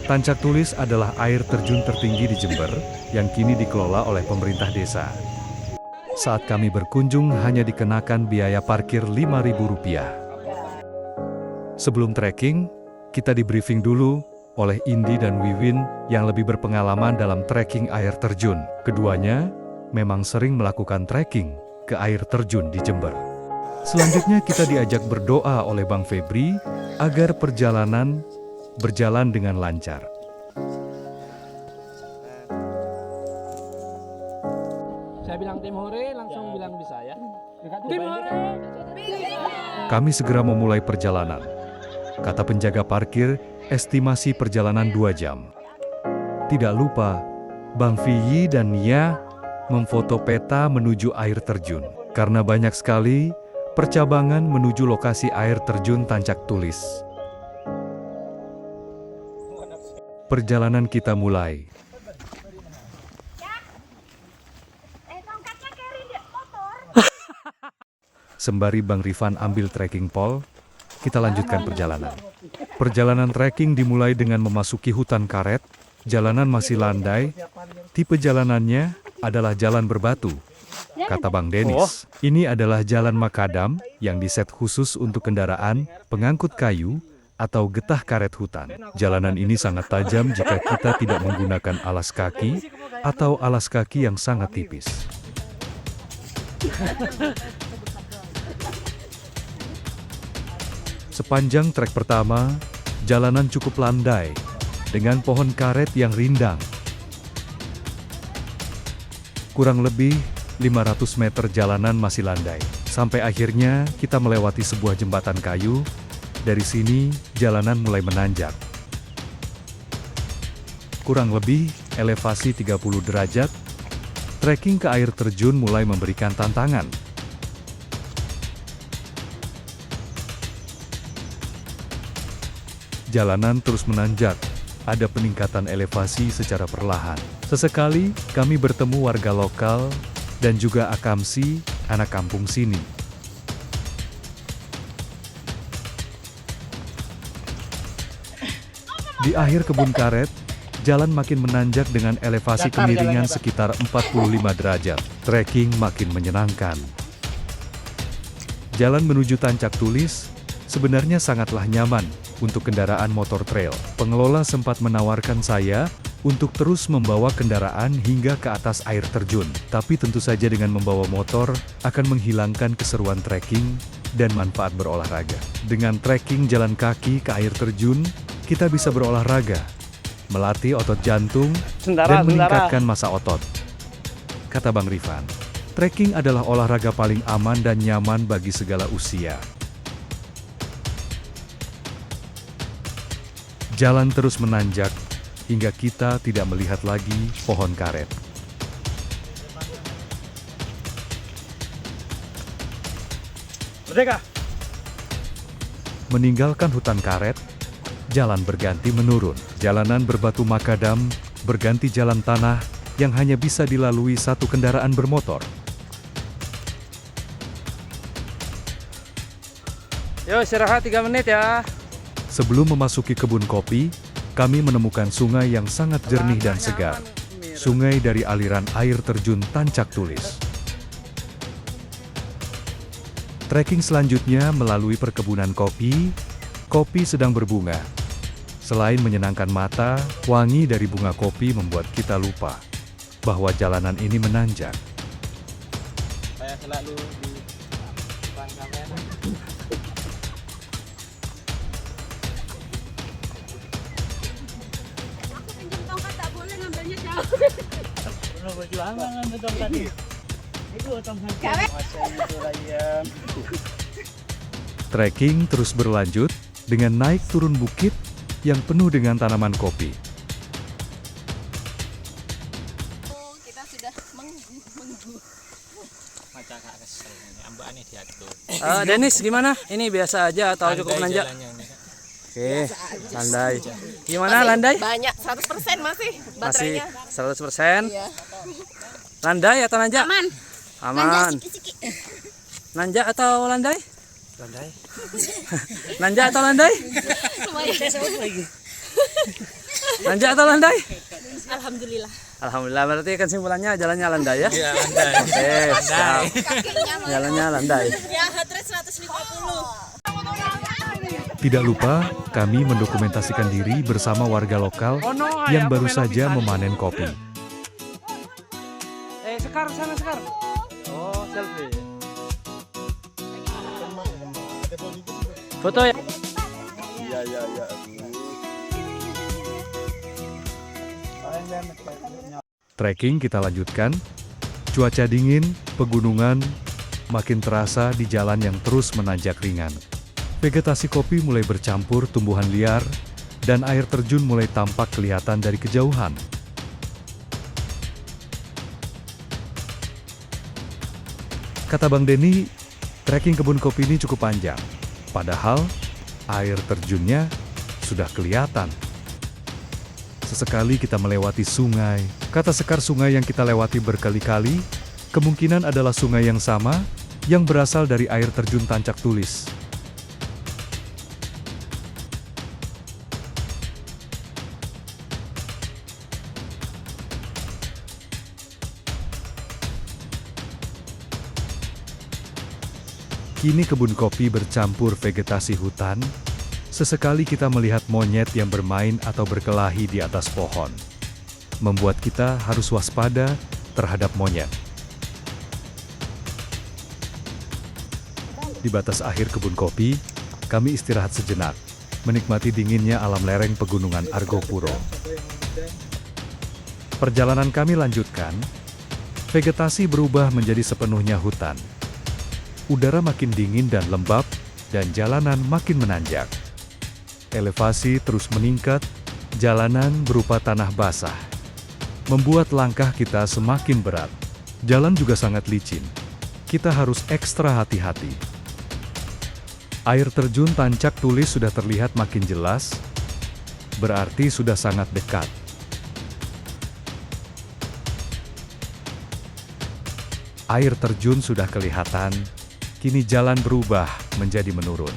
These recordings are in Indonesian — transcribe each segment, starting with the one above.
Tancak Tulis adalah air terjun tertinggi di Jember yang kini dikelola oleh pemerintah desa. Saat kami berkunjung hanya dikenakan biaya parkir Rp5.000. Sebelum trekking, kita di briefing dulu oleh Indi dan Wiwin yang lebih berpengalaman dalam trekking air terjun. Keduanya memang sering melakukan trekking ke air terjun di Jember. Selanjutnya kita diajak berdoa oleh Bang Febri agar perjalanan berjalan dengan lancar. Saya bilang tim hore, langsung bilang bisa ya. Tim hore. Kami segera memulai perjalanan. Kata penjaga parkir, estimasi perjalanan 2 jam. Tidak lupa, Bang Fiyi dan Nia memfoto peta menuju air terjun. Karena banyak sekali percabangan menuju lokasi air terjun Tancak Tulis. Perjalanan kita mulai. Sembari Bang Rifan ambil trekking pole, kita lanjutkan perjalanan. Perjalanan trekking dimulai dengan memasuki hutan karet, jalanan masih landai, tipe jalanannya adalah jalan berbatu. Kata Bang Denis, ini adalah jalan makadam yang diset khusus untuk kendaraan, pengangkut kayu, atau getah karet hutan. Jalanan ini sangat tajam jika kita tidak menggunakan alas kaki atau alas kaki yang sangat tipis. Sepanjang trek pertama, jalanan cukup landai dengan pohon karet yang rindang. Kurang lebih 500 meter jalanan masih landai. Sampai akhirnya kita melewati sebuah jembatan kayu. Dari sini, jalanan mulai menanjak. Kurang lebih elevasi 30 derajat, trekking ke air terjun mulai memberikan tantangan. Jalanan terus menanjak, ada peningkatan elevasi secara perlahan. Sesekali, kami bertemu warga lokal dan juga akamsi, anak kampung sini. Di akhir kebun karet, jalan makin menanjak dengan elevasi kemiringan sekitar 45 derajat. Trekking makin menyenangkan. Jalan menuju Tancak Tulis sebenarnya sangatlah nyaman untuk kendaraan motor trail. Pengelola sempat menawarkan saya untuk terus membawa kendaraan hingga ke atas air terjun. Tapi tentu saja dengan membawa motor akan menghilangkan keseruan trekking dan manfaat berolahraga. Dengan trekking jalan kaki ke air terjun, kita bisa berolahraga, melatih otot jantung, dan meningkatkan massa otot. Kata Bang Rifan, trekking adalah olahraga paling aman dan nyaman bagi segala usia. Jalan terus menanjak, hingga kita tidak melihat lagi pohon karet. Merdeka! Meninggalkan hutan karet, jalan berganti menurun. Jalanan berbatu makadam berganti jalan tanah yang hanya bisa dilalui satu kendaraan bermotor. Yo, istirahat 3 menit ya. Sebelum memasuki kebun kopi, kami menemukan sungai yang sangat jernih dan segar. Sungai dari aliran air terjun Tancak Tulis. Trekking selanjutnya melalui perkebunan kopi. Kopi sedang berbunga. Selain menyenangkan mata, wangi dari bunga kopi membuat kita lupa bahwa jalanan ini menanjak. Saya selalu di depan kamera. Aku pinjam tongkat tak boleh ngambilnya jauh. Pernah berjuangan ngambil tongkat ini. Itu tongkat. Trekking terus berlanjut dengan naik turun bukit yang penuh dengan tanaman kopi. Kita sudah Denis gimana? Ini biasa aja atau cukup menanjak? Oke, landai. Gimana landai? banyak 100% masih Masih baterainya. 100%. Iya. Landai atau nanjak? Aman. Aman. Siki-siki. Nanjak atau landai? Landai. Nanjak atau landai? Lumayan. Nanjak atau landai? Alhamdulillah. Alhamdulillah, berarti kesimpulannya jalannya landai ya? Iya, landai. Oke, siap. Kakinya Jalannya landai. ya heart rate 150. Tidak lupa, kami mendokumentasikan diri bersama warga lokal yang baru saja memanen kopi. Sekar, sana Sekar. Oh, selfie. Foto ya? Trekking kita lanjutkan. Cuaca dingin, pegunungan, makin terasa di jalan yang terus menanjak ringan. Vegetasi kopi mulai bercampur tumbuhan liar, dan air terjun mulai tampak kelihatan dari kejauhan. Kata Bang Denny, trekking kebun kopi ini cukup panjang. Padahal, air terjunnya sudah kelihatan. Sesekali kita melewati sungai. Kata Sekar, sungai yang kita lewati berkali-kali, kemungkinan adalah sungai yang sama, yang berasal dari air terjun Tancak Tulis. Kini kebun kopi bercampur vegetasi hutan. Sesekali kita melihat monyet yang bermain atau berkelahi di atas pohon. Membuat kita harus waspada terhadap monyet. Di batas akhir kebun kopi, kami istirahat sejenak, menikmati dinginnya alam lereng pegunungan Argopuro. Perjalanan kami lanjutkan, vegetasi berubah menjadi sepenuhnya hutan. Udara makin dingin dan lembab, dan jalanan makin menanjak. Elevasi terus meningkat, jalanan berupa tanah basah. Membuat langkah kita semakin berat. Jalan juga sangat licin. Kita harus ekstra hati-hati. Air terjun Tancak Tulis sudah terlihat makin jelas, berarti sudah sangat dekat. Air terjun sudah kelihatan. Kini jalan berubah menjadi menurun.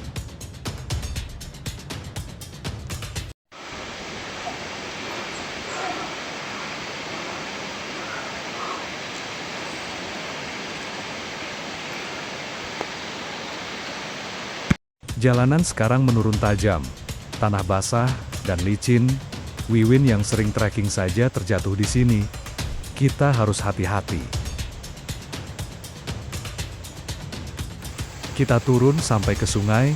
Jalanan sekarang menurun tajam. Tanah basah dan licin. Wiwin yang sering trekking saja terjatuh di sini. Kita harus hati-hati. Kita turun sampai ke sungai,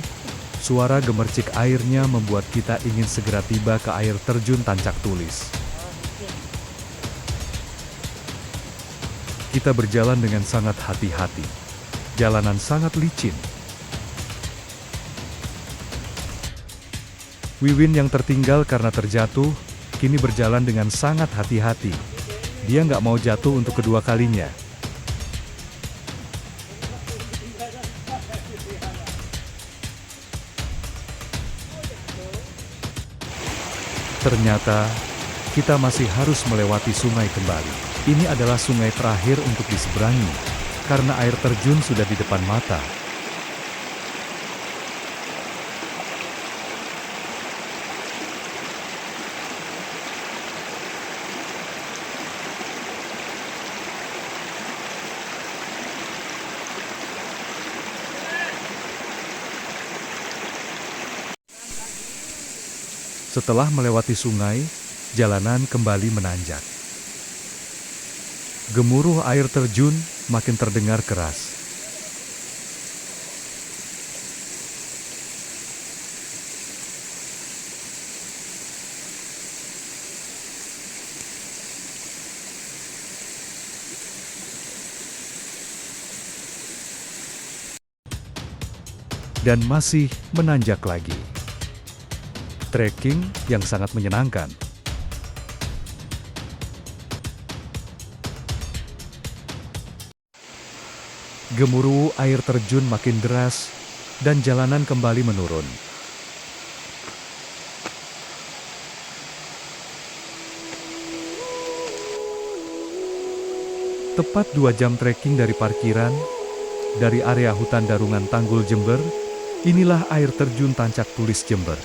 suara gemercik airnya membuat kita ingin segera tiba ke air terjun Tancak Tulis. Kita berjalan dengan sangat hati-hati. Jalanan sangat licin. Wiwin yang tertinggal karena terjatuh, kini berjalan dengan sangat hati-hati. Dia nggak mau jatuh untuk kedua kalinya. Ternyata, kita masih harus melewati sungai kembali. Ini adalah sungai terakhir untuk diseberangi, karena air terjun sudah di depan mata. Setelah melewati sungai, jalanan kembali menanjak. Gemuruh air terjun makin terdengar keras. Dan masih menanjak lagi. Trekking yang sangat menyenangkan. Gemuruh air terjun makin deras, dan jalanan kembali menurun. Tepat 2 jam trekking dari parkiran, dari area hutan Darungan Tanggul Jember, inilah air terjun Tancak Tulis Jember.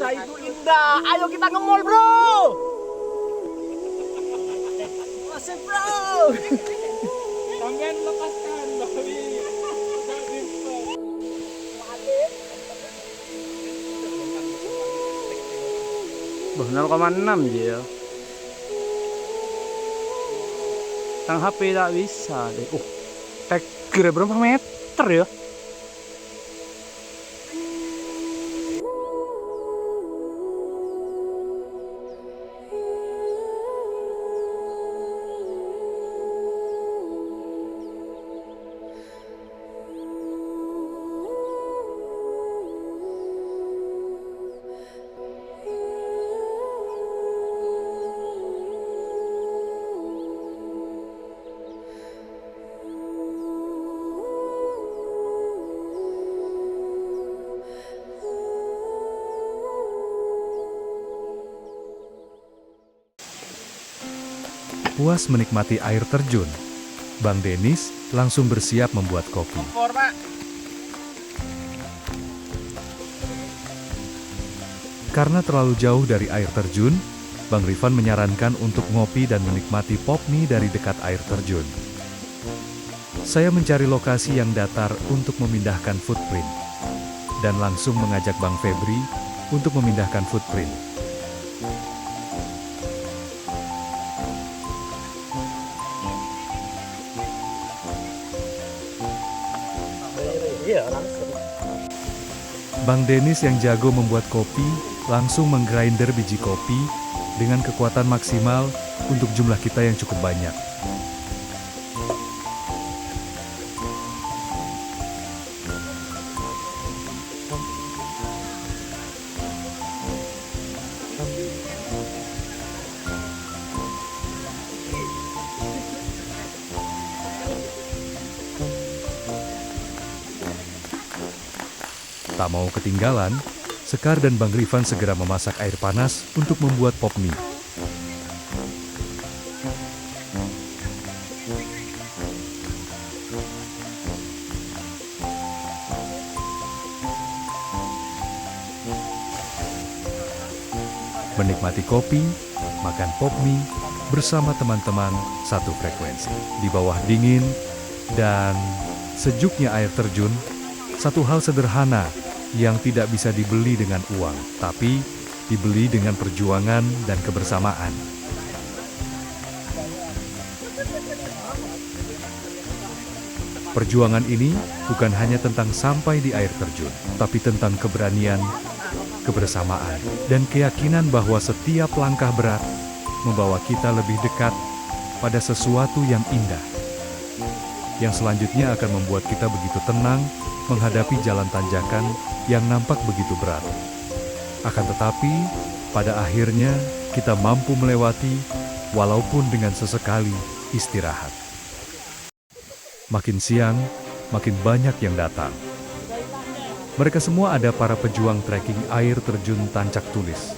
desa itu indah. Ayo kita nge-mall, bro. Masih, bro. Sampai lepaskan, tapi Bah, 0,6 dia. Tang HP tak bisa deh. Kira berapa meter ya? Puas menikmati air terjun, Bang Denis langsung bersiap membuat kopi. Kompor, Pak. Karena terlalu jauh dari air terjun, Bang Rifan menyarankan untuk ngopi dan menikmati pop mie dari dekat air terjun. Saya mencari lokasi yang datar untuk memindahkan footprint, dan langsung mengajak Bang Febri untuk memindahkan footprint. Iya, langsung. Bang Denis yang jago membuat kopi langsung menggrinder biji kopi dengan kekuatan maksimal untuk jumlah kita yang cukup banyak. Tak mau ketinggalan, Sekar dan Bang Rifan segera memasak air panas untuk membuat pop mie. Menikmati kopi, makan pop mie bersama teman-teman satu frekuensi. Di bawah dingin dan sejuknya air terjun, satu hal sederhana yang tidak bisa dibeli dengan uang, tapi dibeli dengan perjuangan dan kebersamaan. Perjuangan ini bukan hanya tentang sampai di air terjun, tapi tentang keberanian, kebersamaan, dan keyakinan bahwa setiap langkah berat membawa kita lebih dekat pada sesuatu yang indah, yang selanjutnya akan membuat kita begitu tenang menghadapi jalan tanjakan yang nampak begitu berat. Akan tetapi, pada akhirnya kita mampu melewati walaupun dengan sesekali istirahat. Makin siang, makin banyak yang datang. Mereka semua ada para pejuang trekking air terjun Tancak Tulis.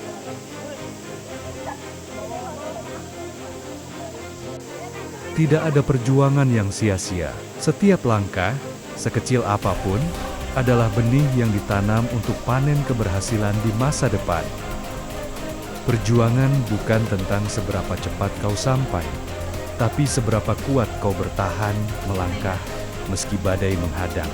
Tidak ada perjuangan yang sia-sia. Setiap langkah, sekecil apapun, adalah benih yang ditanam untuk panen keberhasilan di masa depan. Perjuangan bukan tentang seberapa cepat kau sampai, tapi seberapa kuat kau bertahan melangkah meski badai menghadang.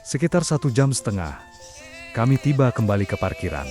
Sekitar 1,5 jam, kami tiba kembali ke parkiran.